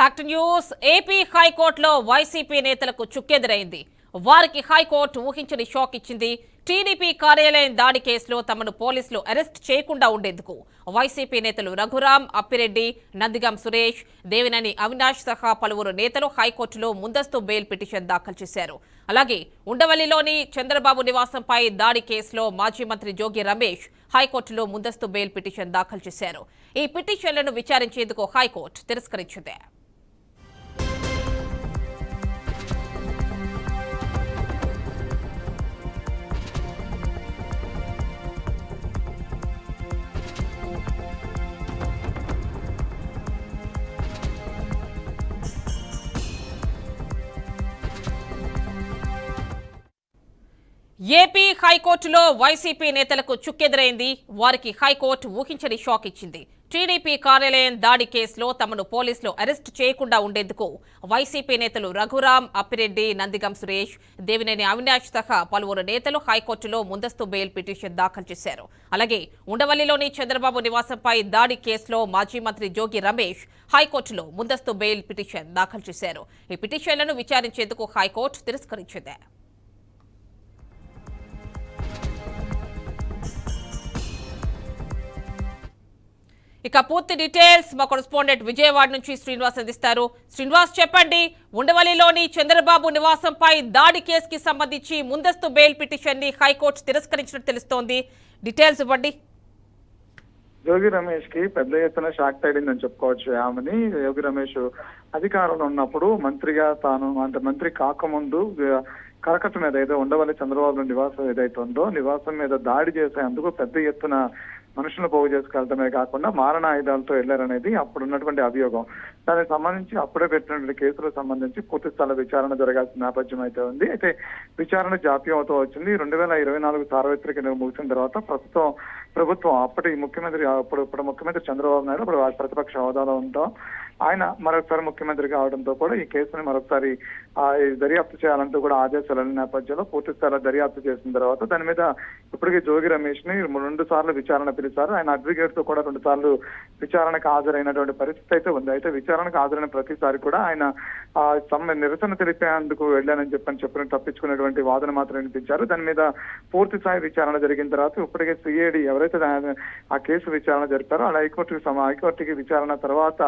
Back to news. AP హైకోర్టులో YCP నేతలకు చుక్కెదురైంది. వారికి హైకోర్టు ఊహించని షాక్ ఇచ్చింది. టీడీపీ కార్యాలయం దాడి కేసులో తమను పోలీసులు అరెస్ట్ చేయకుండా ఉండేందుకు వైసీపీ నేతలు రఘురాం, అప్పిరెడ్డి, నందిగం సురేష్, దేవినేని అవినాష్ సహా పలువురు నేతలు హైకోర్టులో ముందస్తు బెయిల్ పిటిషన్ దాఖలు చేశారు. అలాగే ఉండవల్లిలోని చంద్రబాబు నివాసంపై దాడి కేసులో మాజీ మంత్రి జోగి రమేష్ హైకోర్టులో ముందస్తు బెయిల్ పిటిషన్ దాఖలు చేశారు. ఈ పిటిషన్లను విచారించేందుకు హైకోర్టు తిరస్కరించింది. ఏపీ హైకోర్టులో వైసీపీ నేతలకు చుక్కెదురైంది. వారికి హైకోర్టు ఊహించని షాక్ ఇచ్చింది. టీడీపీ కార్యాలయం దాడి కేసులో తమను పోలీసులు అరెస్ట్ చేయకుండా ఉండేందుకు వైసీపీ నేతలు రఘురాం, అప్పిరెడ్డి, నందిగం సురేష్, దేవినేని అవినాష్ సహా పలువురు నేతలు హైకోర్టులో ముందస్తు బెయిల్ పిటిషన్ దాఖలు చేశారు. అలాగే ఉండవల్లిలోని చంద్రబాబు నివాసంపై దాడి కేసులో మాజీ మంత్రి జోగి రమేష్ హైకోర్టులో ముందస్తు బెయిల్ పిటిషన్ దాఖలు చేశారు. ఈ పిటిషన్లను విచారించేందుకు హైకోర్టు తిరస్కరించింది. ఇక పూర్తి డీటెయిల్స్ మా కరెస్పాండెంట్ విజయవాడ నుంచి శ్రీనివాస్ అందిస్తారు. శ్రీనివాస్, చెప్పండి, ఉండవల్లిలోని చంద్రబాబు నివాసంపై దాడి కేసుకి సంబంధించి ముందస్తు బెయిల్ పిటిషన్ ని హైకోర్టు తిరస్కరించినట్టు తెలుస్తోంది. డీటెయిల్స్ ఇవ్వండి. యోగి రమేష్ కి పెద్ద ఎత్తున షాక్ తగిలిందని చెప్పుకోవచ్చు. ఆమెని యోగి రమేష్ అధికారంలో ఉన్నప్పుడు మంత్రిగా తాను అంటే మంత్రి కాకముందు కరకట్ట మీద ఏదో ఉండవల్లి చంద్రబాబు నివాసం ఏదైతే ఉందో నివాసం మీద దాడి చేసేందుకు పెద్ద ఎత్తున మనుషులను పోగు చేసుకెళ్లడమే కాకుండా మారణ ఆయుధాలతో వెళ్లారనేది అప్పుడు ఉన్నటువంటి అభియోగం. దానికి సంబంధించి అప్పుడే పెట్టినటువంటి కేసులకు సంబంధించి పూర్తి స్థల విచారణ జరగాల్సిన నేపథ్యం అయితే ఉంది. అయితే విచారణ జాప్యం అవుతూ వచ్చింది. 2024 సార్వత్రిక ఎన్నికలు ముగిసిన తర్వాత ప్రస్తుతం ప్రభుత్వం అప్పటి ముఖ్యమంత్రి ఇప్పుడు ముఖ్యమంత్రి చంద్రబాబు నాయుడు ఇప్పుడు ప్రతిపక్ష హోదాలో ఉంటాం ఆయన మరొకసారి ముఖ్యమంత్రి కావడంతో కూడా ఈ కేసుని మరొకసారి దర్యాప్తు చేయాలంటూ కూడా ఆదేశాల నేపథ్యంలో పూర్తి స్థాయిలో దర్యాప్తు చేసిన తర్వాత దాని మీద ఇప్పటికే జోగి రమేష్ ని 2 సార్లు విచారణ పిలిచారు. ఆయన అడ్వకేట్ తో కూడా 2 సార్లు విచారణకు హాజరైనటువంటి పరిస్థితి అయితే ఉంది. అయితే విచారణకు హాజరైన ప్రతిసారి కూడా ఆయన నిరసన తెలిపేందుకు వెళ్ళానని చెప్పిన తప్పించుకునేటువంటి వాదన మాత్రం వినిపించారు. దాని మీద పూర్తి స్థాయి విచారణ జరిగిన తర్వాత ఇప్పటికే సిఐడి ఎవరైతే ఆ కేసు విచారణ జరిపారో అలా హైకోర్టుకి విచారణ తర్వాత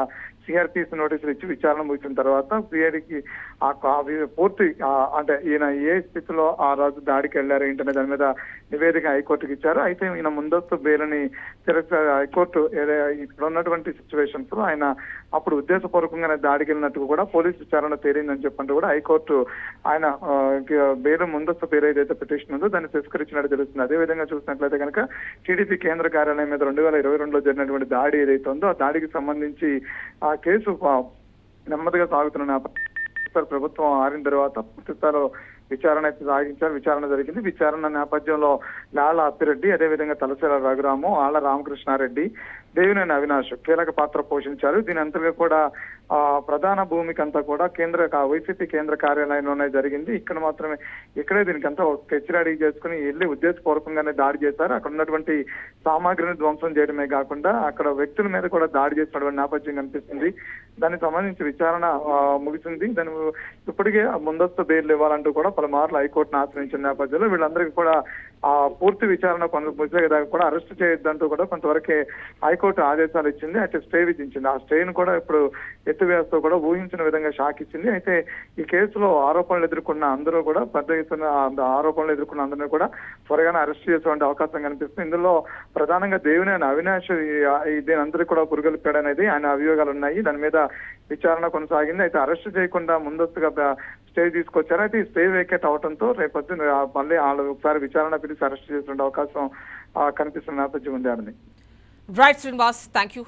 సిఆర్పిసి నోటీసులు ఇచ్చి విచారణ ముగిసిన తర్వాత సిఐడికి పూర్తి అంటే ఈయన ఏ స్థితిలో ఆ రోజు దాడికి వెళ్లారు ఏంటనే దాని మీద నివేదిక హైకోర్టుకి ఇచ్చారు. అయితే ఈయన ముందస్తు బెయిల్ని హైకోర్టు ఇప్పుడు ఉన్నటువంటి సిచ్యువేషన్స్ లో ఆయన అప్పుడు ఉద్దేశపూర్వకంగానే దాడికి వెళ్ళినట్టు కూడా పోలీసు విచారణ తేలిందని చెప్పంటూ కూడా హైకోర్టు ఆయన బెయిల్ ముందస్తు బెయిల్ ఏదైతే పిటిషన్ ఉందో దాన్ని తిరస్కరించినట్టు తెలుస్తుంది. అదేవిధంగా చూసినట్లయితే కనుక టీడీపీ కేంద్ర కార్యాలయం మీద 2022లో జరిగినటువంటి దాడి ఏదైతే ఉందో ఆ దాడికి సంబంధించి ఆ కేసు నెమ్మదిగా సాగుతున్న ప్రభుత్వం ఆరిన తర్వాత పూర్తి స్థాయిలో విచారణ అయితే సాగించారు. విచారణ జరిగింది. విచారణ నేపథ్యంలో లాల అప్పిరెడ్డి, అదేవిధంగా తలసేల రఘురాము, ఆళ్ల రామకృష్ణారెడ్డి, దేవినేని అవినాష్ కీలక పాత్ర పోషించారు. దీని అంతగా కూడా ప్రధాన భూమికి అంతా కూడా వైసీపీ కేంద్ర కార్యాలయంలోనే జరిగింది. ఇక్కడే దీనికంతా స్కెచ్ రెడీ చేసుకుని వెళ్ళి ఉద్దేశపూర్వకంగానే దాడి చేశారు. అక్కడ ఉన్నటువంటి సామాగ్రిని ధ్వంసం చేయడమే కాకుండా అక్కడ వ్యక్తుల మీద కూడా దాడి చేసినటువంటి నేపథ్యం కనిపిస్తుంది. దానికి సంబంధించి విచారణ ముగిసింది. దాని ఇప్పటికే ముందస్తు బెయిల్ ఇవ్వాలంటూ కూడా పలుమార్లు హైకోర్టును ఆశ్రయించిన నేపథ్యంలో వీళ్ళందరికీ కూడా పూర్తి విచారణ ముగిసేదాకా కూడా అరెస్ట్ చేయొద్దంటూ కూడా కొంతవరకే హైకోర్టు ఆదేశాలు ఇచ్చింది. అయితే స్టే విధించింది. ఆ స్టేను కూడా ఇప్పుడు ఎత్తివేస్తూ కూడా ఊహించిన విధంగా షాక్ ఇచ్చింది. అయితే ఈ కేసులో ఆరోపణలు ఎదుర్కొన్న అందరూ కూడా పెద్ద ఎత్తున ఆరోపణలు ఎదుర్కొన్న అందరినీ కూడా త్వరగానే అరెస్ట్ చేసేటువంటి అవకాశం కనిపిస్తుంది. ఇందులో ప్రధానంగా దేవినేని అవినాష్ దీని అందరికీ కూడా పురుగొల్పాడనేది ఆయన అభియోగాలు ఉన్నాయి. దాని మీద విచారణ కొనసాగింది. అయితే అరెస్ట్ చేయకుండా ముందస్తుగా స్టే తీసుకొచ్చారు. అయితే ఈ స్టే వేకేట్ అవడంతో రేపొద్దు మళ్ళీ వాళ్ళు ఒకసారి విచారణ పిలిచి అరెస్ట్ చేసే అవకాశం కనిపిస్తున్న నేపథ్యం ఉంది. Right Srinivas, thank you.